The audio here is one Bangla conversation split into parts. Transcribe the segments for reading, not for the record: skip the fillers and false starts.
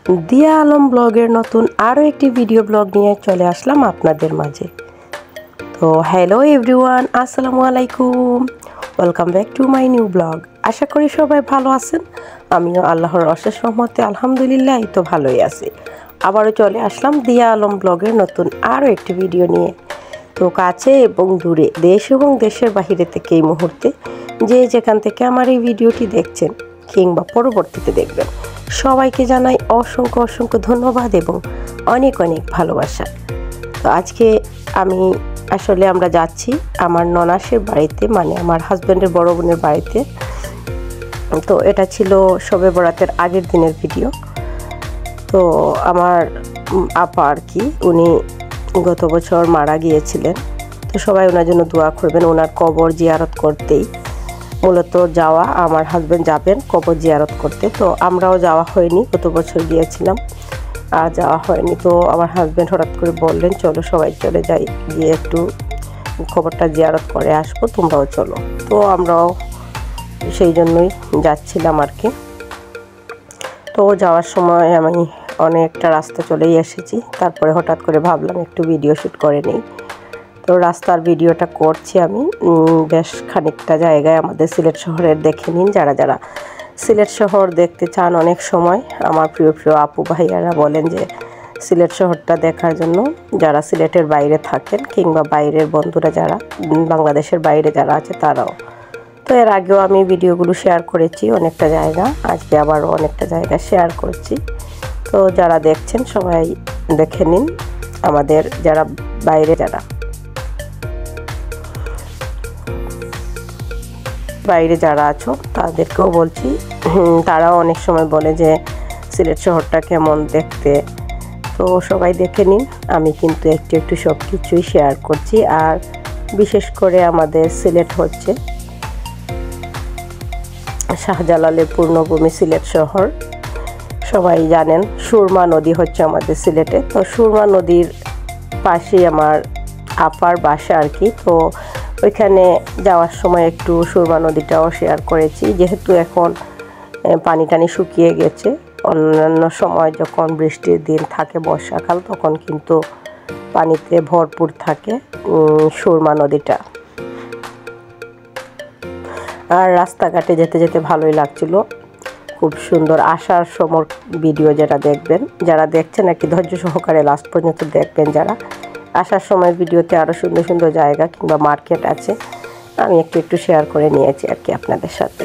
দিয়া আলম ব্লগের নতুন আরও একটি ভিডিও ব্লগ নিয়ে চলে আসলাম আপনাদের মাঝে। তো হ্যালো এভরিওয়ান, আসসালামু আলাইকুম, welcome back to my new blog. আশা করি সবাই ভালো আছেন। আমিও আল্লাহর অশেষ রহমতে আলহামদুলিল্লাহ তো ভালোই আছি। আবারও চলে আসলাম দিয়া আলম ব্লগের নতুন আরও একটি ভিডিও নিয়ে। তো কাছে এবং দূরে, দেশ এবং দেশের বাহিরে থেকে এই মুহূর্তে যে যেখান থেকে আমার এই ভিডিওটি দেখছেন কিংবা পরবর্তীতে দেখবেন, সবাইকে জানাই অসংখ্য অসংখ্য ধন্যবাদ এবং অনেক অনেক ভালোবাসা। তো আজকে আমরা যাচ্ছি আমার ননাসের বাড়িতে, মানে আমার হাজব্যান্ডের বড় বোনের বাড়িতে। তো এটা ছিল শবে বরাতের আগের দিনের ভিডিও। তো আমার আপা আর কি, উনি গত বছর মারা গিয়েছিলেন। তো সবাই ওনার জন্য দোয়া করবেন। ওনার কবর জিয়ারত করতেই মূলত যাওয়া, আমার হাজব্যান্ড যাবেন কবর জিয়ারত করতে। তো আমরাও যাওয়া হয়নি, গত বছর গিয়েছিলাম আর যাওয়া হয়নি। তো আমার হাজব্যান্ড হঠাৎ করে বললেন চলো সবাই চলে যাই, গিয়ে একটু কবরটা জিয়ারত করে আসবো, তোমরাও চলো। তো আমরাও সেই জন্যই যাচ্ছিলাম আর কি। তো যাওয়ার সময় আমি অনেকটা রাস্তা চলেই এসেছি। তারপরে হঠাৎ করে ভাবলাম একটু ভিডিও শ্যুট করে নিই। তো রাস্তার ভিডিওটা করছি আমি। বেশ খানিকটা জায়গায় আমাদের সিলেট শহরের দেখে নিন। যারা যারা সিলেট শহর দেখতে চান, অনেক সময় আমার প্রিয় প্রিয় আপু ভাইয়ারা বলেন যে সিলেট শহরটা দেখার জন্য, যারা সিলেটের বাইরে থাকেন কিংবা বাইরের বন্ধুরা যারা বাংলাদেশের বাইরে যারা আছে তারাও। তো এর আগেও আমি ভিডিওগুলো শেয়ার করেছি অনেকটা জায়গা, আজকে আবারও অনেকটা জায়গা শেয়ার করছি। তো যারা দেখছেন সবাই দেখে নিন। আমাদের যারা বাইরে যারা আছো তাদেরকেও বলছি, তারাও অনেক সময় বলে যে সিলেট শহরটা কেমন দেখতে। তো সবাই দেখে নিন। আমি কিন্তু একটু একটু সব কিছুই শেয়ার করছি। আর বিশেষ করে আমাদের সিলেট হচ্ছে শাহজালালের পূর্ণভূমি সিলেট শহর। সবাই জানেন সুরমা নদী হচ্ছে আমাদের সিলেটে। তো সুরমা নদীর পাশেই আমার আপার বাসা আর কি। তো ওইখানে যাওয়ার সময় একটু সুরমা নদীটাও শেয়ার করেছি, যেহেতু এখন পানি টানি শুকিয়ে গেছে। অন্যান্য সময় যখন বৃষ্টির দিন থাকে, বর্ষাকাল, তখন কিন্তু পানিতে ভরপুর থাকে সুরমা নদীটা। আর রাস্তাঘাটে যেতে যেতে ভালোই লাগছিল, খুব সুন্দর। আসার সময় ভিডিও যেটা দেখবেন, যারা দেখছেন আর কি, ধৈর্য সহকারে লাস্ট পর্যন্ত দেখবেন। যারা আসার সময় ভিডিওতে আরও সুন্দর সুন্দর জায়গা কিংবা মার্কেট আছে, আমি একটু একটু শেয়ার করে নিয়েছি আর কি আপনাদের সাথে।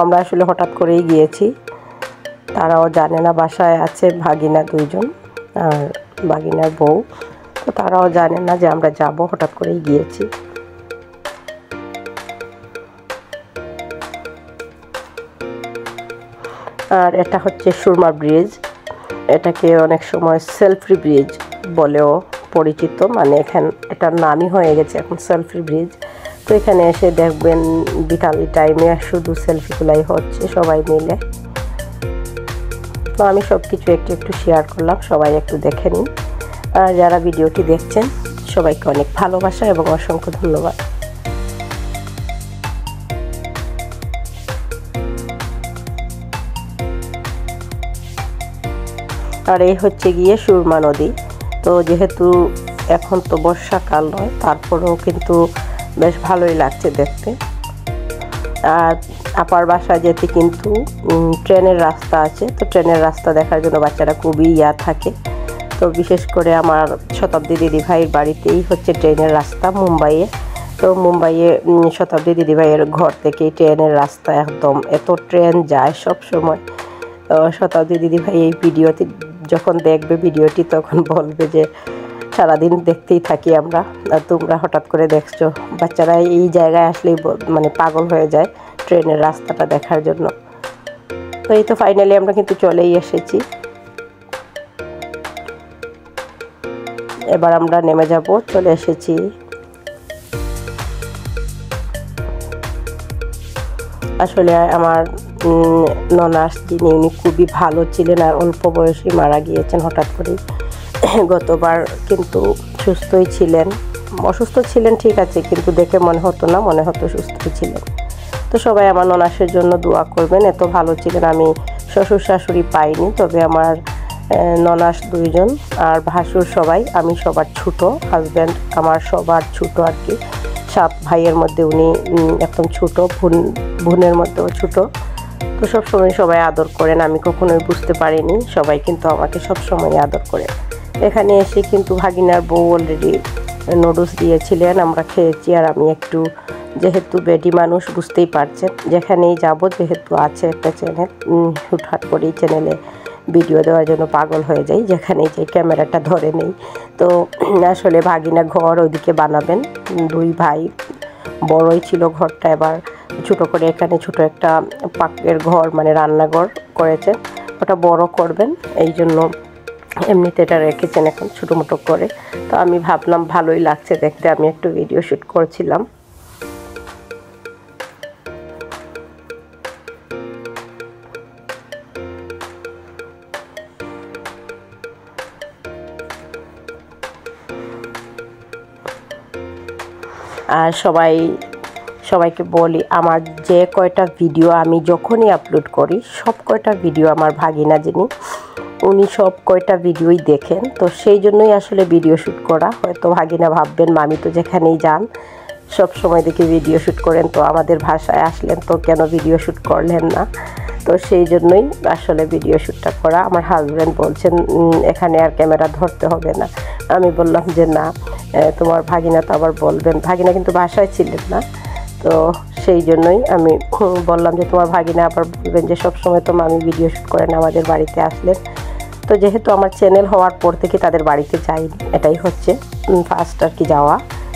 আমরা আসলে হঠাৎ করেই গিয়েছি, তারাও জানে না। বাসায় আছে ভাগিনা দুইজন আর ভাগিনার বউ। তো তারাও জানে না যে আমরা যাব, হঠাৎ করেই গিয়েছি। আর এটা হচ্ছে সুরমা ব্রিজ। এটাকে অনেক সময় সেলফি ব্রিজ বলেও পরিচিত, মানে এটার নামই হয়ে গেছে এখন সেলফি ব্রিজ। তো এখানে এসে দেখবেন বিকাল টাইমে শুধু সেলফিগুলাই হচ্ছে সবাই মিলে। তো আমি সব কিছু একটু একটু শেয়ার করলাম, সবাই একটু দেখে নিন। আর যারা ভিডিওটি দেখছেন সবাইকে অনেক ভালোবাসা এবং অসংখ্য ধন্যবাদ। আর এই হচ্ছে গিয়ে সুরমা নদী। তো যেহেতু এখন তো বর্ষাকাল নয়, তারপরেও কিন্তু বেশ ভালোই লাগছে দেখতে। আর আপার বাসা যেতে কিন্তু ট্রেনের রাস্তা আছে। তো ট্রেনের রাস্তা দেখার জন্য বাচ্চারা খুবই থাকে। তো বিশেষ করে আমার শতাব্দী দিদিভাইয়ের বাড়িতেই হচ্ছে ট্রেনের রাস্তা মুম্বাইয়ে। তো মুম্বাইয়ে শতাব্দী দিদিভাইয়ের ঘর থেকেই ট্রেনের রাস্তা, একদম এত ট্রেন যায় সব সময়। শতাব্দী দিদিভাই এই ভিডিওতে যখন দেখবে ভিডিওটি, তখন বলবে যে সারাদিন দেখতেই থাকি আমরা, আর তোমরা হঠাৎ করে দেখছো। বাচ্চারা এই জায়গায় আসলেই মানে পাগল হয়ে যায় ট্রেনের রাস্তাটা দেখার জন্য। তো এই তো ফাইনালি আমরা কিন্তু চলেই এসেছি। এবার আমরা নেমে যাব, চলে এসেছি। আসলে আমার ননাস যিনি, উনি খুবই ভালো ছিলেন আর অল্প বয়সে মারা গিয়েছেন হঠাৎ করেই। গতবার কিন্তু সুস্থই ছিলেন, অসুস্থ ছিলেন ঠিক আছে, কিন্তু দেখে মনে হতো না, মনে হতো সুস্থই ছিলেন। তো সবাই আমার ননাসের জন্য দোয়া করবেন। এত ভালো ছিলেন, আমি শ্বশুর শাশুড়ি পাইনি, তবে আমার ননাস 2 জন আর ভাসুর সবাই, আমি সবার ছোট, হাজব্যান্ড আমার সবার ছোট আর কি। 7 ভাইয়ের মধ্যে উনি একদম ছোট, বোনের মধ্যেও ছোট। তো সবসময় সবাই আদর করেন, আমি কখনোই বুঝতে পারিনি, সবাই কিন্তু আমাকে সবসময় আদর করে। এখানে এসে কিন্তু ভাগিনার বউ অলরেডি নুডলস দিয়েছিলেন, আমরা খেয়েছি। আর আমি একটু, যেহেতু বেডি মানুষ বুঝতেই পারছেন, যেখানেই যাব, যেহেতু আছে একটা চ্যানেল, হুটহাট করে এই চ্যানেলে ভিডিও দেওয়ার জন্য পাগল হয়ে যাই, যেখানেই যে ক্যামেরাটা ধরে নেই। তো আসলে ভাগিনা ঘর ওইদিকে বানাবেন, 2 ভাই, বড়ই ছিল ঘরটা, এবার ছোটো করে এখানে ছোট একটা পাকের ঘর মানে রান্নাঘর করেছে, ওটা বড় করবেন, এই জন্য এমনিতে এটা রেখেছেন এখন ছোটো মোটো করে। তো আমি ভাবলাম ভালোই লাগছে দেখতে, আমি একটু ভিডিও শ্যুট করছিলাম। আর সবাইকে বলি, আমার যে কয়টা ভিডিও আমি যখনই আপলোড করি, সব কয়টা ভিডিও আমার ভাগিনা যিনি, উনি সব কয়টা ভিডিওই দেখেন। তো সেই জন্যই আসলে ভিডিও শ্যুট করা। হয়তো ভাগিনা ভাববেন মামি তো যেখানেই যান সব সময় দেখি ভিডিও শ্যুট করেন, তো আমাদের ভাষায় আসলেন তো কেন ভিডিও শ্যুট করলেন না। তো সেই জন্যই আসলে ভিডিও শ্যুটটা করা। আমার হাজব্যান্ড বলছেন এখানে আর ক্যামেরা ধরতে হবে না। আমি বললাম যে না, তোমার ভাগিনা তো আবার বলবেন, ভাগিনা কিন্তু বাসায় ছিলেন না, তো সেই জন্যই আমি বললাম যে তোমার ভাগিনা আবার বলবেন যে সবসময় তো মামি ভিডিও শ্যুট করেন, আমাদের বাড়িতে আসলেন। তো যেহেতু আমার চ্যানেল হওয়ার পর থেকে তাদের বাড়িতে যাইনি, এটাই হচ্ছে ফার্স্ট আর কি যাওয়া।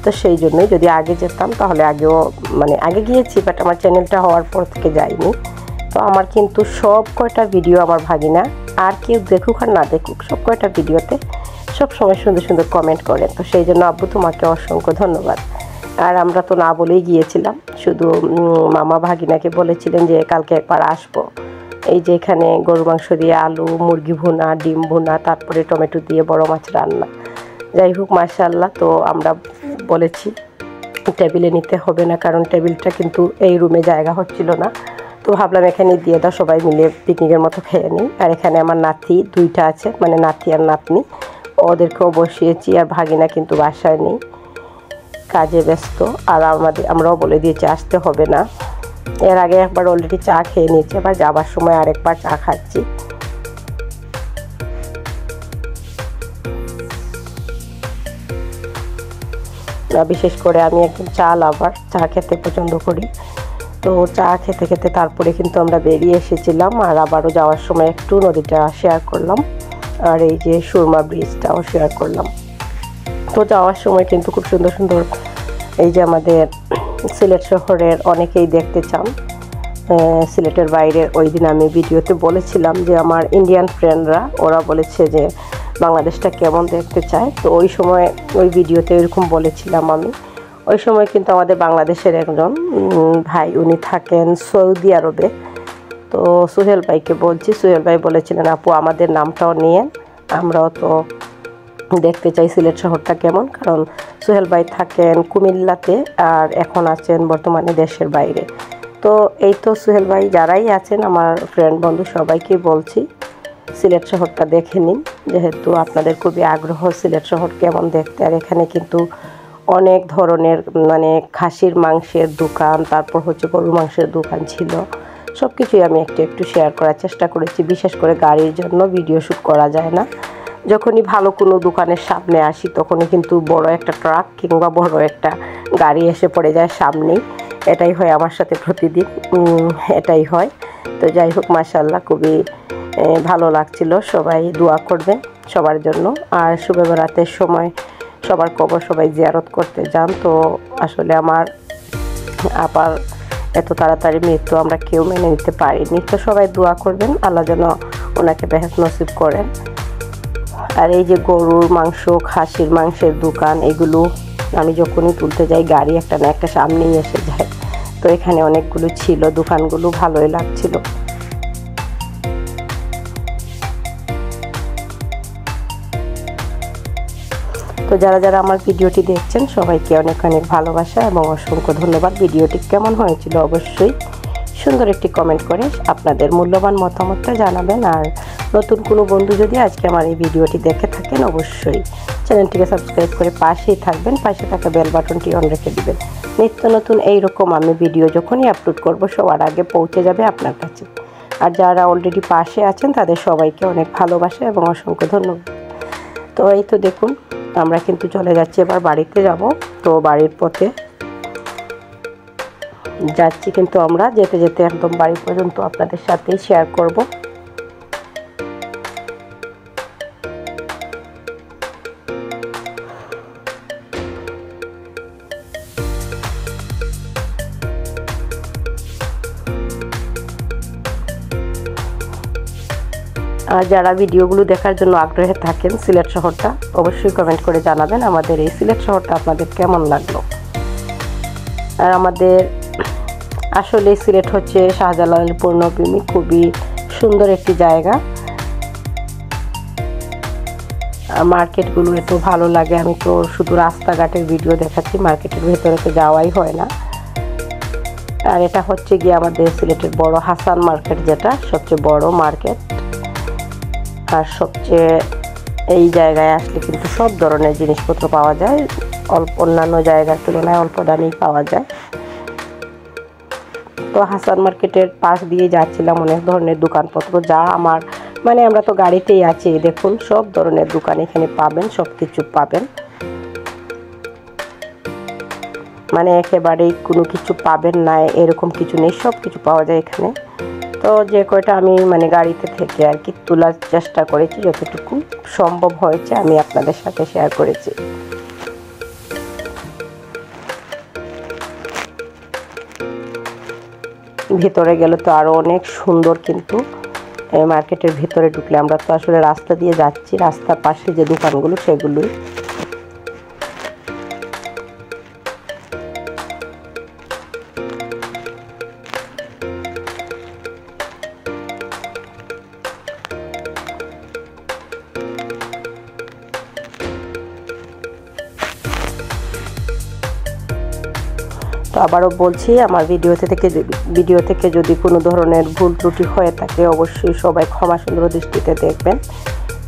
তো সেই জন্যই, যদি আগে যেতাম তাহলে আগেও মানে আগে গিয়েছি, বাট আমার চ্যানেলটা হওয়ার পর থেকে যাইনি। তো আমার কিন্তু সব কয়টা ভিডিও আমার ভাগিনা, আর কেউ দেখুক আর না দেখুক, সব কয়টা ভিডিওতে সব সময় সুন্দর সুন্দর কমেন্ট করেন। তো সেই জন্য আব্বু তোমাকে অসংখ্য ধন্যবাদ। আর আমরা তো না বলেই গিয়েছিলাম, শুধু মামা ভাগিনাকে বলেছিলেন যে কালকে একবার আসবো। এই যে এখানে গরুর মাংস দিয়ে আলু, মুরগি ভুনা, ডিম ভুনা, তারপরে টমেটো দিয়ে বড় মাছ রান্না। যাই হোক মাশাআল্লাহ। তো আমরা বলেছি টেবিলে নিতে হবে না, কারণ টেবিলটা কিন্তু এই রুমে জায়গা হচ্ছিল না। তো ভাবলাম এখানে দিয়ে দাও, সবাই মিলে পিকনিকের মতো খেয়ে নিই। আর এখানে আমার নাতি 2টা আছে, মানে নাতি আর নাতনি, ওদেরকেও বসিয়েছি। আর ভাগিনা কিন্তু বাসায় নেই, কাজে ব্যস্ত। আর আমরাও বলে দিয়েছি আসতে হবে না। এর আগে একবার অলরেডি চা খেয়ে নিয়েছি, আবার যাবার সময় আরেকবার চা খাচ্ছি। বিশেষ করে আমি একদম চা লাভার, চা খেতে পছন্দ করি। তো চা খেতে খেতে তারপরে কিন্তু আমরা বেরিয়ে এসেছিলাম, আর আবারও যাওয়ার সময় একটু নদীটা শেয়ার করলাম, আর এই যে সুরমা ব্রিজটাও শেয়ার করলাম। তো যাওয়ার সময় কিন্তু খুব সুন্দর সুন্দর, এই যে আমাদের সিলেট শহরের অনেকেই দেখতে চান সিলেটের বাইরে। ওই দিন আমি ভিডিওতে বলেছিলাম যে আমার ইন্ডিয়ান ফ্রেন্ডরা, ওরা বলেছে যে বাংলাদেশটা কেমন দেখতে চায়। তো ওই সময় ওই ভিডিওতে এরকম বলেছিলাম আমি। ওই সময় কিন্তু আমাদের বাংলাদেশের একজন ভাই, উনি থাকেন সৌদি আরবে। তো সোহেল ভাইকে বলছি, সোহেল ভাই বলেছিলেন আপু আমাদের নামটাও নিয়েন, আমরাও তো দেখতে চাই সিলেট শহরটা কেমন। কারণ সোহেল ভাই থাকেন কুমিল্লাতে, আর এখন আছেন বর্তমানে দেশের বাইরে। তো এই তো সোহেল ভাই, যারাই আছেন আমার ফ্রেন্ড বন্ধু সবাইকে বলছি সিলেট শহরটা দেখে নিন, যেহেতু আপনাদের খুবই আগ্রহ সিলেট শহর কেমন দেখতে। আর এখানে কিন্তু অনেক ধরনের মানে খাসির মাংসের দোকান, তারপর হচ্ছে গরুর মাংসের দোকান ছিল। সব কিছুই আমি একটু একটু শেয়ার করার চেষ্টা করেছি। বিশেষ করে গাড়ির জন্য ভিডিও শ্যুট করা যায় না। যখনই ভালো কোনো দোকানের সামনে আসি তখনই কিন্তু বড় একটা ট্রাক কিংবা বড় একটা গাড়ি এসে পড়ে যায় সামনেই। এটাই হয় আমার সাথে প্রতিদিন, এটাই হয়। তো যাই হোক মাশাআল্লাহ, খুবই ভালো লাগছিল। সবাই দোয়া করবেন সবার জন্য। আর শুভ বরাতের সময় সবার কবর সবাই জিয়ারত করতে যান। তো আসলে আমার আবার এত তাড়াতাড়ি মৃত্যু আমরা কেউ মেনে নিতে পারিনি। তো সবাই দোয়া করবেন, আল্লাহ যেন ওনাকে বেহেশত নসিব করেন। আর এই যে গরুর মাংস, খাসির মাংসের দোকান, এগুলো আমি যখনই তুলতে যাই গাড়ি একটা না একটা সামনেই এসে যায়। তো এখানে অনেকগুলো ছিল, দোকানগুলো ভালোই লাগছিল। তো যারা যারা আমার ভিডিওটি দেখছেন সবাইকে অনেক অনেক ভালোবাসা এবং অসংখ্য ধন্যবাদ। ভিডিওটি কেমন হয়েছিল অবশ্যই সুন্দর একটি কমেন্ট করে আপনাদের মূল্যবান মতামতটা জানাবেন। আর নতুন কোনো বন্ধু যদি আজকে আমার এই ভিডিওটি দেখে থাকেন অবশ্যই চ্যানেলটিকে সাবস্ক্রাইব করে পাশেই থাকবেন, পাশে থাকা বেল বাটনটি অন রেখে দিবেন। নিত্য নতুন এইরকম আমি ভিডিও যখনই আপলোড করব সবার আগে পৌঁছে যাবে আপনার কাছে। আর যারা অলরেডি পাশে আছেন তাদের সবাইকে অনেক ভালোবাসা এবং অসংখ্য ধন্যবাদ। তো এই তো দেখুন আমরা কিন্তু চলে যাচ্ছি এবার বাড়িতে যাব। তো বাড়ির পথে যাচ্ছি, কিন্তু আমরা যেতে যেতে একদম বাড়ি পর্যন্ত আপনাদের সাথেই শেয়ার করব। আর যারা ভিডিওগুলো দেখার জন্য আগ্রহে থাকেন সিলেট শহরটা অবশ্যই কমেন্ট করে জানাবেন আমাদের এই সিলেট শহরটা আপনাদের কেমন লাগলো। আর আমাদের আসলে সিলেট হচ্ছে শাহজালালের পূর্ণভূমি, খুবই সুন্দর একটি জায়গা। মার্কেটগুলো এত ভালো লাগে, আমি তো শুধু রাস্তাঘাটের ভিডিও দেখাচ্ছি, মার্কেটের ভেতরে তো যাওয়াই হয় না। আর এটা হচ্ছে গিয়ে আমাদের সিলেটের বড় হাসান মার্কেট, যেটা সবচেয়ে বড় মার্কেট। আর সবচেয়ে এই জায়গায় আসলে কিন্তু সব ধরনের জিনিসপত্র পাওয়া যায়, অন্যান্য জায়গার তুলনায় অল্প দামেই পাওয়া যায়। তো হাসান মার্কেটের পাশ দিয়ে যাচ্ছিলাম, অনেক ধরনের দোকানপত্র, যা আমার মানে আমরা তো গাড়িতেই আছি, দেখুন সব ধরনের দোকান এখানে পাবেন, সব কিছু পাবেন, মানে একেবারেই কোনো কিছু পাবেন না এরকম কিছু নেই, সব কিছু পাওয়া যায় এখানে। তো যে কয়টা আমি মানে গাড়িতে থেকে আর কি তোলার চেষ্টা করেছি, যতটুকু সম্ভব হয়েছে আমি আপনাদের সাথে শেয়ার করেছি। ভিতরে গেলে তো আরও অনেক সুন্দর, কিন্তু মার্কেটের ভিতরে ঢুকলে আমরা তো আসলে রাস্তা দিয়ে যাচ্ছি, রাস্তার পাশে যে দোকানগুলো সেগুলোই। তো আবারও বলছি, আমার ভিডিও থেকে যদি কোনো ধরনের ভুল ত্রুটি হয়ে থাকে অবশ্যই সবাই ক্ষমা সুন্দর দৃষ্টিতে দেখবেন।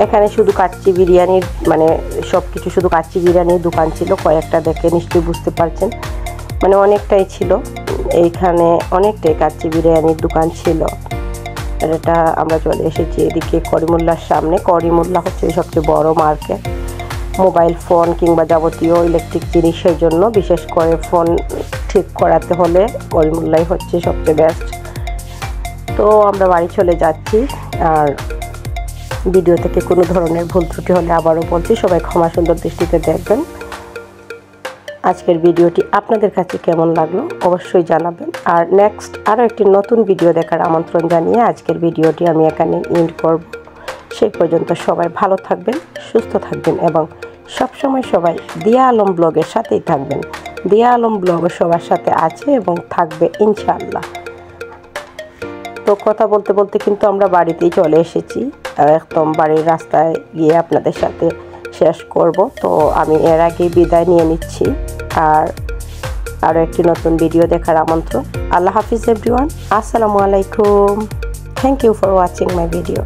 এখানে শুধু কাচ্চি বিরিয়ানির মানে সব কিছু শুধু কাচ্চি বিরিয়ানির দোকান ছিল, কয়েকটা দেখে নিশ্চয়ই বুঝতে পারছেন, মানে অনেকটাই ছিল, এইখানে অনেকটাই কাচ্চি বিরিয়ানির দোকান ছিল। আর এটা আমরা চলে এসেছি এদিকে করিমুল্লার সামনে। করিমুল্লা হচ্ছে সবচেয়ে বড় মার্কেট, মোবাইল ফোন কিংবা যাবতীয় ইলেকট্রিক জিনিসের জন্য, বিশেষ করে ফোন ঠিক করাতে হলে করিমুল্লাই হচ্ছে সবচেয়ে বেস্ট। তো আমরা বাড়ি চলে যাচ্ছি। আর ভিডিও থেকে কোনো ধরনের ভুল ত্রুটি হলে আবারও বলছি সবাই ক্ষমা সুন্দর দৃষ্টিতে দেখবেন। আজকের ভিডিওটি আপনাদের কাছে কেমন লাগলো অবশ্যই জানাবেন। আর নেক্সট আরও একটি নতুন ভিডিও দেখার আমন্ত্রণ জানিয়ে আজকের ভিডিওটি আমি এখানে এন্ড করব। সেই পর্যন্ত সবাই ভালো থাকবেন, সুস্থ থাকবেন এবং সবসময় সবাই দিয়া আলম ব্লগের সাথেই থাকবেন। দিয়া আলম ব্লগ সবার সাথে আছে এবং থাকবে ইনশাআল্লাহ। তো কথা বলতে বলতে কিন্তু আমরা বাড়িতেই চলে এসেছি, একদম বাড়ির রাস্তায় গিয়ে আপনাদের সাথে শেষ করব। তো আমি এর আগেই বিদায় নিয়ে নিচ্ছি। আর আরও একটি নতুন ভিডিও দেখার আমন্ত্রণ। আল্লাহ হাফিজ এভরিওয়ান, আসসালামু আলাইকুম। Thank you for watching my video.